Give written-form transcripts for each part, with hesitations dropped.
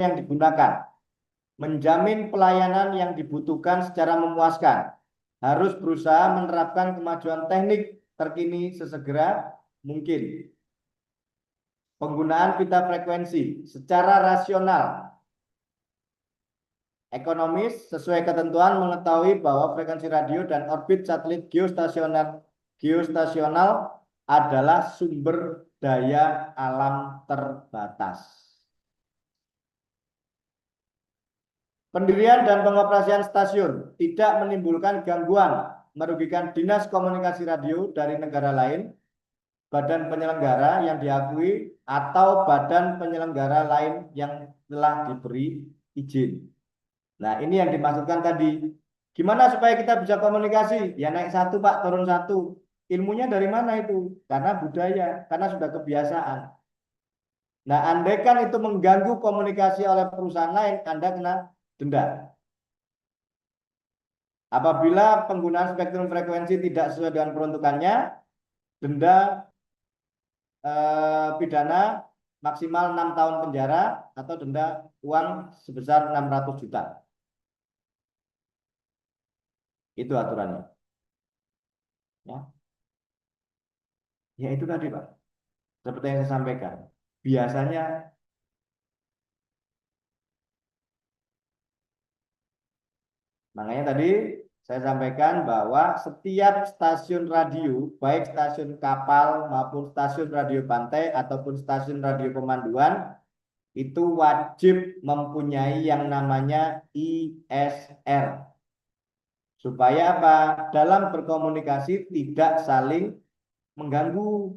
yang digunakan, menjamin pelayanan yang dibutuhkan secara memuaskan, harus berusaha menerapkan kemajuan teknik terkini sesegera mungkin. Penggunaan pita frekuensi secara rasional, ekonomis, sesuai ketentuan, mengetahui bahwa frekuensi radio dan orbit satelit geostasional adalah sumber daya alam terbatas. Pendirian dan pengoperasian stasiun tidak menimbulkan gangguan, merugikan Dinas Komunikasi Radio dari negara lain, badan penyelenggara yang diakui, atau badan penyelenggara lain yang telah diberi izin. Nah, ini yang dimaksudkan tadi. Gimana supaya kita bisa komunikasi? Ya naik satu, Pak, turun satu. Ilmunya dari mana itu? Karena budaya, karena sudah kebiasaan. Nah, andaikan itu mengganggu komunikasi oleh perusahaan lain, Anda kena denda. Apabila penggunaan spektrum frekuensi tidak sesuai dengan peruntukannya, denda pidana maksimal 6 tahun penjara atau denda uang sebesar 600 juta. Itu aturannya. Ya, ya itu tadi, Pak. Seperti yang saya sampaikan. Biasanya makanya tadi saya sampaikan bahwa setiap stasiun radio, baik stasiun kapal maupun stasiun radio pantai ataupun stasiun radio pemanduan, itu wajib mempunyai yang namanya ISR. Supaya apa? Dalam berkomunikasi tidak saling mengganggu.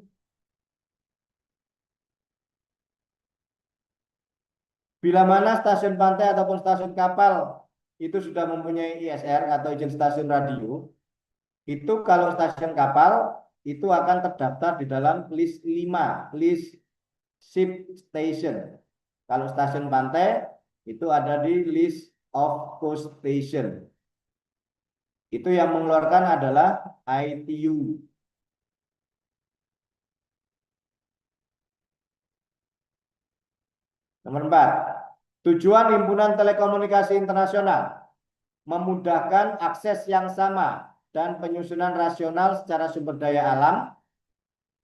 Bila mana stasiun pantai ataupun stasiun kapal itu sudah mempunyai ISR atau izin stasiun radio, itu kalau stasiun kapal itu akan terdaftar di dalam list 5, list ship station. Kalau stasiun pantai itu ada di list of coast station. Itu yang mengeluarkan adalah ITU. Nomor 4, tujuan Himpunan Telekomunikasi Internasional memudahkan akses yang sama dan penyusunan rasional secara sumber daya alam,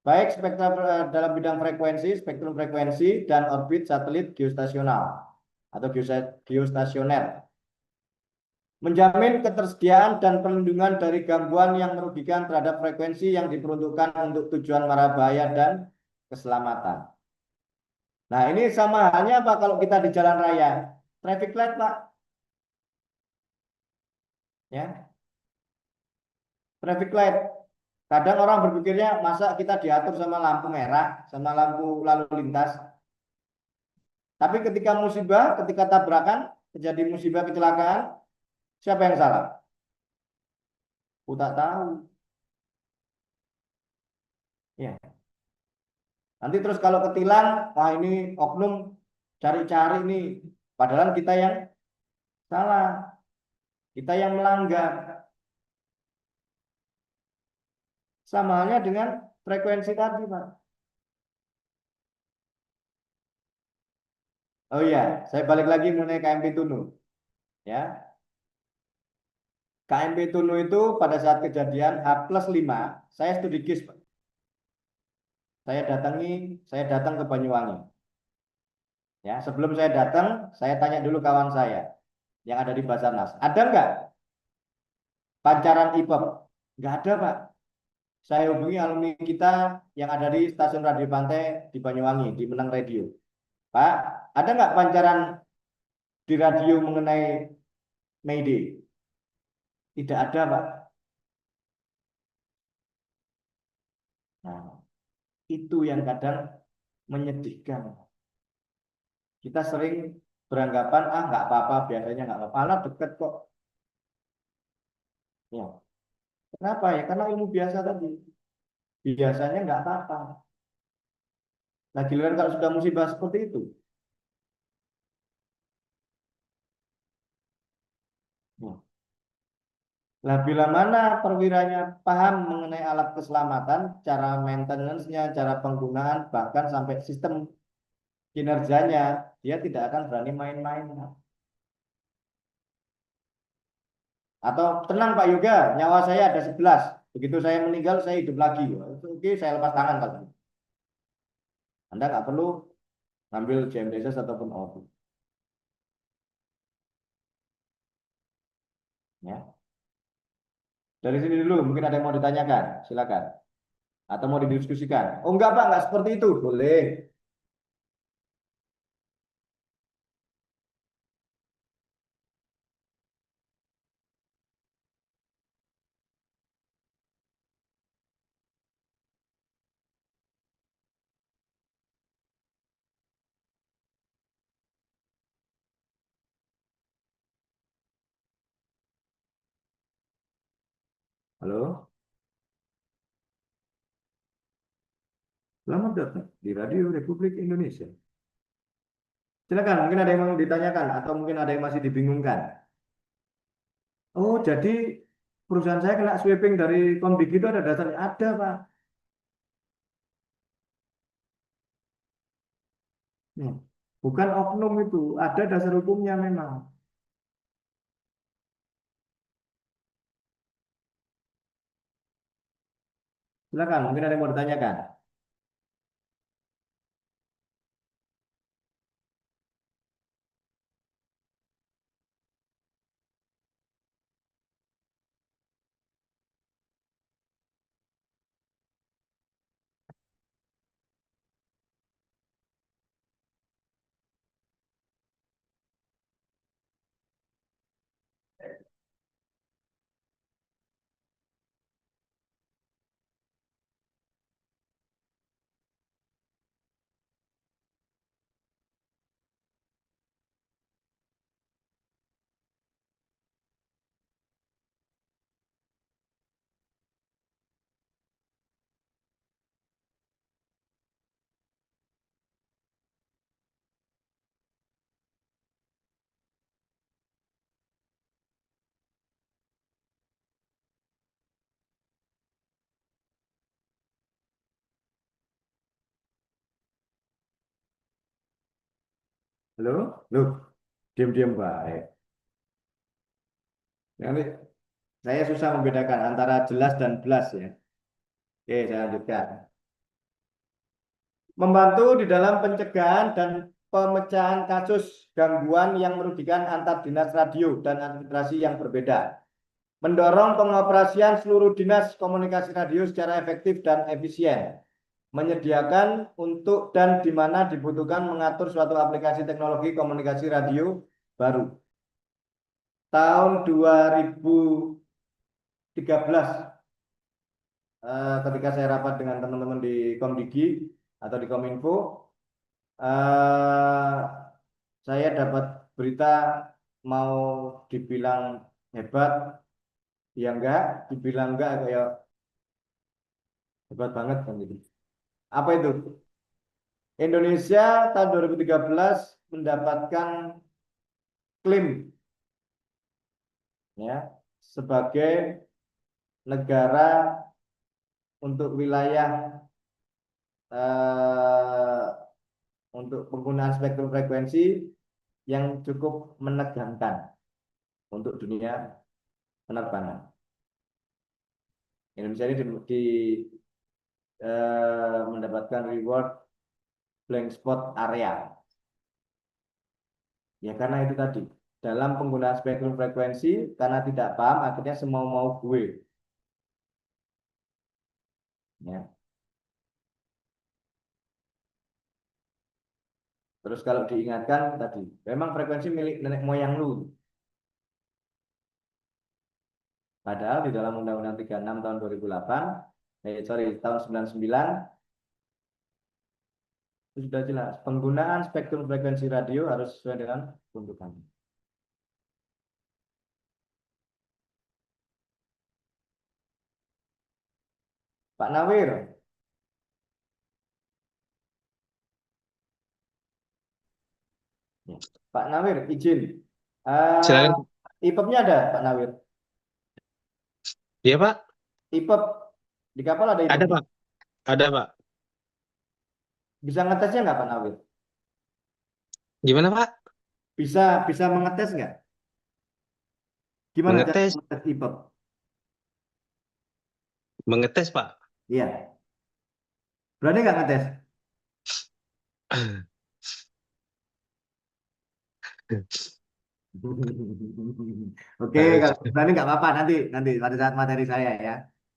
baik spektrum dalam bidang frekuensi, spektrum frekuensi, dan orbit satelit geostasional atau geostasioner. Menjamin ketersediaan dan perlindungan dari gangguan yang merugikan terhadap frekuensi yang diperuntukkan untuk tujuan marabahaya dan keselamatan. Nah, ini sama halnya Pak kalau kita di jalan raya. Traffic light, Pak. Ya, traffic light. Kadang orang berpikirnya masa kita diatur sama lampu merah, sama lampu lalu lintas. Tapi ketika musibah, ketika tabrakan, terjadi musibah kecelakaan, siapa yang salah? Aku tak tahu. Ya. Nanti terus kalau ketilang, wah ini oknum cari-cari nih. Padahal kita yang salah, kita yang melanggar. Sama halnya dengan frekuensi tadi, Pak. Oh iya, saya balik lagi mengenai KMP Tunu. Ya, KMP Tunu itu pada saat kejadian H+5, saya studi KIS, Pak. Saya datang ke Banyuwangi. Ya, sebelum saya datang, saya tanya dulu kawan saya yang ada di Basarnas. Ada nggak pancaran IPEP? Nggak ada, Pak. Saya hubungi alumni kita yang ada di stasiun radio pantai di Banyuwangi, di Menang Radio. Pak, ada nggak pancaran di radio mengenai Mayday? Tidak ada, Pak. Nah, itu yang kadang menyedihkan. Kita sering beranggapan, ah nggak apa-apa, biasanya nggak apa-apa, alah deket kok. Ya. Kenapa ya? Karena ilmu biasa tadi. Biasanya nggak apa-apa. Nah, giliran kalau sudah musibah seperti itu. Ya. Nah, bila mana perwiranya paham mengenai alat keselamatan, cara maintenance-nya, cara penggunaan, bahkan sampai sistem kinerjanya, dia tidak akan berani main-main. Atau tenang Pak Yoga, nyawa saya ada 11. Begitu saya meninggal, saya hidup lagi. Oke, saya lepas tangan kalau gitu. Anda nggak perlu ngambil JMDSS ataupun OPU. Ya. Dari sini dulu, mungkin ada yang mau ditanyakan. Silakan. Atau mau didiskusikan. Oh enggak Pak, enggak seperti itu. Boleh. Halo, selamat datang di Radio Republik Indonesia. Silakan, mungkin ada yang mau ditanyakan atau mungkin ada yang masih dibingungkan. Oh, jadi perusahaan saya kena sweeping dari Komdigi itu ada dasarnya? Ada, Pak. Hmm. Bukan oknum itu, ada dasar hukumnya memang. Silakan, mungkin ada yang mau ditanyakan. Halo? Loh, diam-diam baik. Nanti saya susah membedakan antara jelas dan belas ya. Oke, saya lanjutkan. Membantu di dalam pencegahan dan pemecahan kasus gangguan yang merugikan antar dinas radio dan administrasi yang berbeda. Mendorong pengoperasian seluruh dinas komunikasi radio secara efektif dan efisien. Menyediakan untuk dan di mana dibutuhkan mengatur suatu aplikasi teknologi komunikasi radio baru. Tahun 2013 ketika saya rapat dengan teman-teman di Komdigi atau di Kominfo, eh, saya dapat berita mau dibilang hebat, ya enggak, dibilang enggak kayak hebat banget kan gitu. Apa itu? Indonesia tahun 2013 mendapatkan klaim ya sebagai negara untuk wilayah eh, untuk penggunaan spektrum frekuensi yang cukup menegangkan untuk dunia penerbangan. Indonesia ini mendapatkan reward blank spot area. Ya karena itu tadi, dalam penggunaan spektrum frekuensi, karena tidak paham, akhirnya semau mau gue. Ya. Terus kalau diingatkan tadi, memang frekuensi milik nenek moyang lu. Padahal di dalam Undang-Undang 36 tahun 2008, tahun 99, itu sudah jelas. Penggunaan spektrum frekuensi radio harus sesuai dengan peruntukannya. Pak Nawir, ya. Pak Nawir, izin. Eh, Silakan. IPEP-nya ada, Pak Nawir. Iya, Pak. IPEP di kapal ada Ada, IPEP-nya. Pak. Ada, Pak. Bisa ngetesnya nggak Pak Nawir? Gimana, Pak? Bisa mengetes nggak? Gimana cara Mengetes, mengetes EPUB? mengetes, Pak. Iya. Berani nggak ngetes? Oke, kalau berani nggak apa-apa nanti pada saat materi saya ya.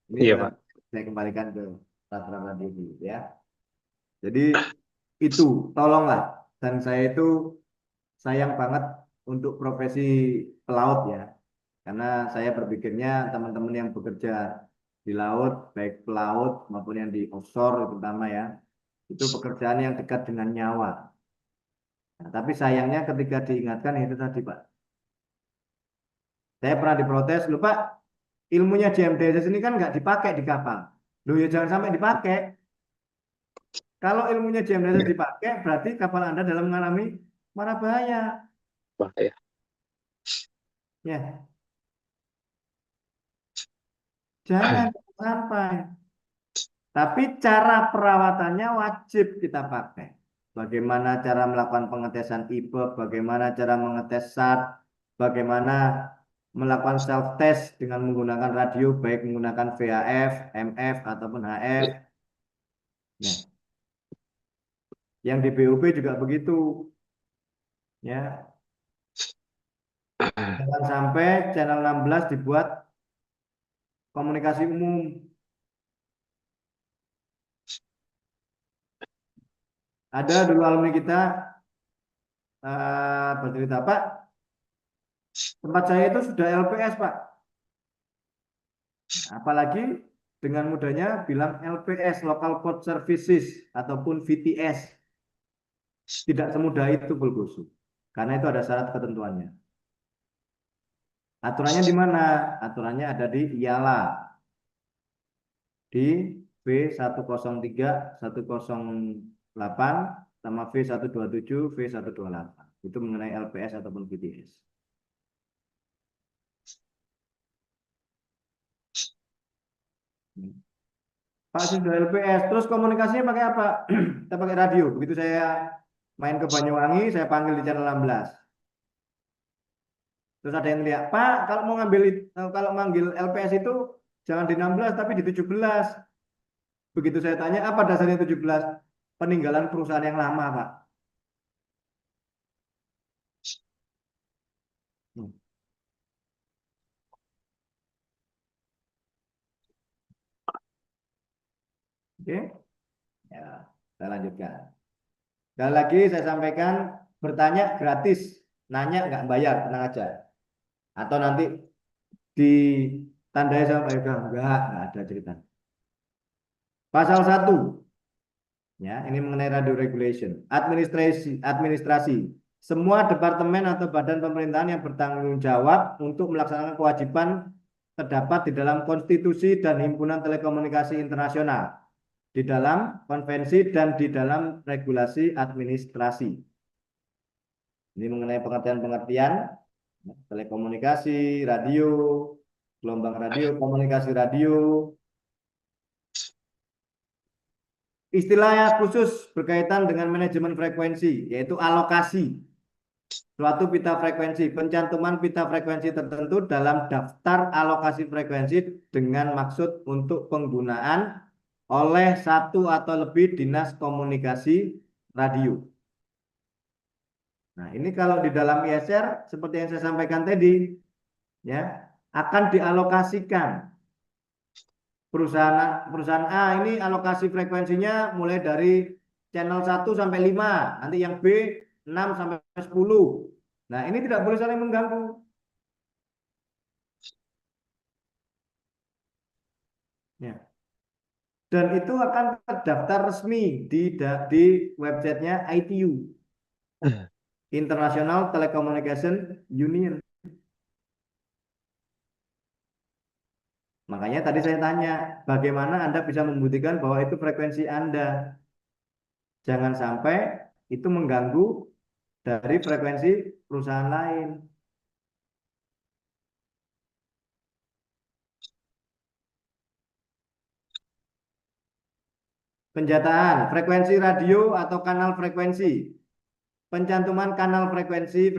Ini Iya, Pak. saya kembalikan ke peraturan radio ya. Jadi itu tolonglah, dan saya itu sayang banget untuk profesi pelaut ya, karena saya berpikirnya teman-teman yang bekerja di laut, baik pelaut maupun yang di offshore terutama ya, itu pekerjaan yang dekat dengan nyawa. Nah, tapi sayangnya ketika diingatkan itu tadi Pak, saya pernah diprotes, lupa ilmunya JMDSS ini kan nggak dipakai di kapal. Loh ya jangan sampai dipakai. Kalau ilmunya JMDSS dipakai, berarti kapal Anda dalam mengalami mara bahaya. Pak, ya. Ya, jangan sampai. Tapi cara perawatannya wajib kita pakai. Bagaimana cara melakukan pengetesan IPEP, bagaimana cara mengetes SAT, bagaimana melakukan self test dengan menggunakan radio, baik menggunakan VHF, MF ataupun HF. Ya, yang di BUP juga begitu. Ya, jangan sampai channel 16 dibuat komunikasi umum. Ada dulu alumni kita bercerita, Pak, tempat saya itu sudah LPS, Pak. Apalagi dengan mudahnya bilang LPS, Local Port Services, ataupun VTS. Tidak semudah itu, Bulgosu. Karena itu ada syarat ketentuannya. Aturannya di mana? Aturannya ada di IALA. Di V103, 108, sama V127, V128. Itu mengenai LPS ataupun VTS. Pak sudah LPS, terus komunikasinya pakai apa? Kita pakai radio. Begitu saya main ke Banyuwangi, saya panggil di channel 16. Terus ada yang lihat, Pak, kalau manggil LPS itu jangan di 16 tapi di 17. Begitu saya tanya, apa dasarnya 17? Peninggalan perusahaan yang lama, Pak. Hmm. Oke, ya, saya lanjutkan. Sekali lagi saya sampaikan, bertanya gratis, nanya nggak bayar, tenang aja. Atau nanti ditandai sama Pak Yoga, nggak ada cerita. Pasal 1, ya, ini mengenai radio regulation. Administrasi. Semua departemen atau badan pemerintahan yang bertanggung jawab untuk melaksanakan kewajiban terdapat di dalam konstitusi dan himpunan telekomunikasi internasional, di dalam konvensi dan di dalam regulasi administrasi. Ini mengenai pengertian-pengertian telekomunikasi, radio, gelombang radio, komunikasi radio. Istilahnya khusus berkaitan dengan manajemen frekuensi, yaitu alokasi suatu pita frekuensi, pencantuman pita frekuensi tertentu dalam daftar alokasi frekuensi dengan maksud untuk penggunaan oleh satu atau lebih dinas komunikasi radio. Nah, ini kalau di dalam ISR seperti yang saya sampaikan tadi, ya, akan dialokasikan. Perusahaan A ini alokasi frekuensinya mulai dari channel 1 sampai 5, nanti yang B 6 sampai 10. Nah, ini tidak boleh saling mengganggu. Ya. Dan itu akan terdaftar resmi di websitenya ITU, International Telecommunication Union. Makanya tadi saya tanya, bagaimana Anda bisa membuktikan bahwa itu frekuensi Anda? Jangan sampai itu mengganggu dari frekuensi perusahaan lain. Penjataan frekuensi radio atau kanal frekuensi pencantuman kanal frekuensi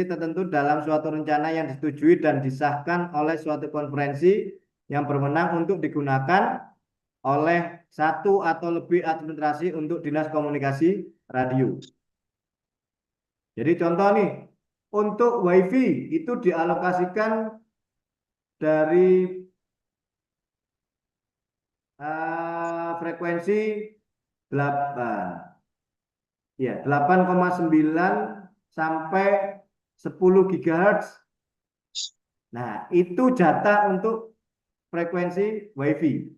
tertentu dalam suatu rencana yang disetujui dan disahkan oleh suatu konferensi yang berwenang untuk digunakan oleh satu atau lebih administrasi untuk dinas komunikasi radio. Jadi contoh nih, untuk WiFi itu dialokasikan dari frekuensi 8,9 sampai 10 GHz. Nah, itu jatah untuk frekuensi WiFi.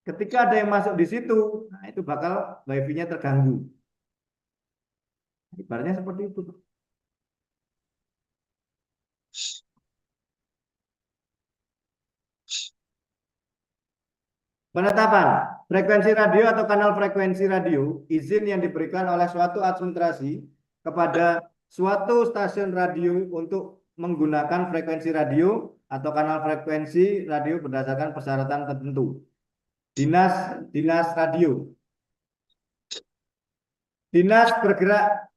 Ketika ada yang masuk di situ, nah itu bakal WiFi-nya terganggu. Ibaratnya seperti itu. Penetapan frekuensi radio atau kanal frekuensi radio, izin yang diberikan oleh suatu administrasi kepada suatu stasiun radio untuk menggunakan frekuensi radio atau kanal frekuensi radio berdasarkan persyaratan tertentu. Dinas radio. Dinas bergerak.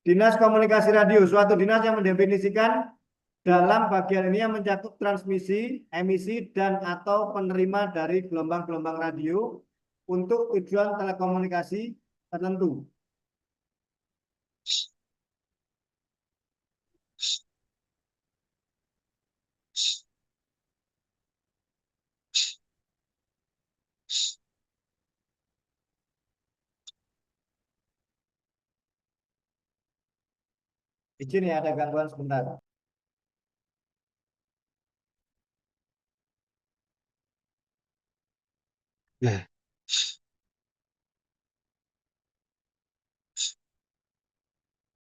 Dinas komunikasi radio, suatu dinas yang mendefinisikan dalam bagian ini yang mencakup transmisi, emisi, dan atau penerima dari gelombang-gelombang radio untuk tujuan telekomunikasi tertentu. Izin ya, ada gangguan sebentar. Nah,